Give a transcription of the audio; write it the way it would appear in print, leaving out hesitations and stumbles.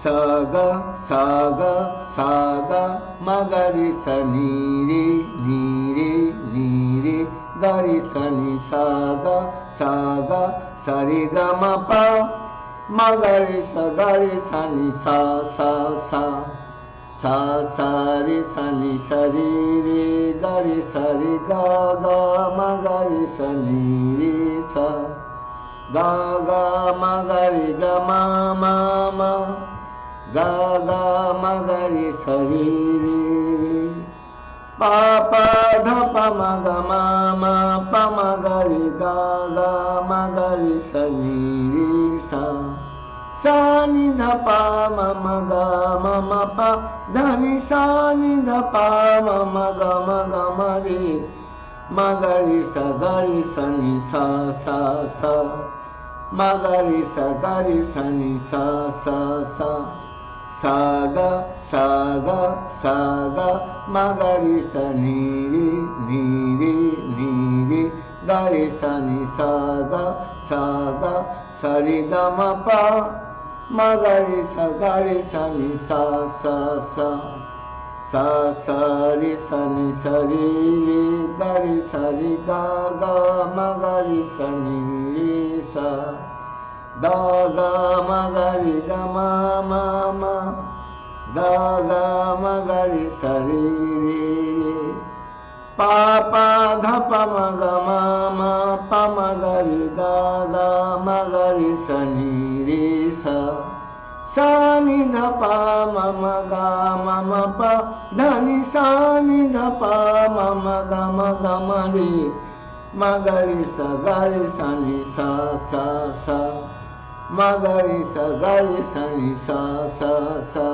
सा ग सा ग सा ग म ग रि स नि रे नि रे नि रे ग रि स नि सा ग स रि ग म प म ग रि स नि सा सा सा सा सा रि स नि स रि रे ग रि स रि ग ग म ग रि स नि रे सा ग ग म ग रि ग म म म ग ग म ग रि स रि रे प प ध प म ग म म प म ग रि ग ग म ग रि स नि रे सा सा नि ध प म म ग म म प ध नि सा नि ध प म म ग म रे म ग रि स नि सा सा सा म ग रि स नि सा सा सा सा ग सा ग सा ग म ग रि स नि रे नि रे नि रे ग रि स नि सा ग स रि ग म प म ग रि स नि सा सा सा सा सा रि स नि स रि रे ग रि स रि ग ग म ग रि स नि रे सा ग ग म ग रि ग म म म ग ग म ग रि स रि रे प प ध प म ग म म प म ग रि ग ग म ग रि स नि रे सा सा नि ध प म म ग म म प ध नि सा नि ध प म म ग म रे म ग रि स नि सा सा सा म ग रि स नि सा सा सा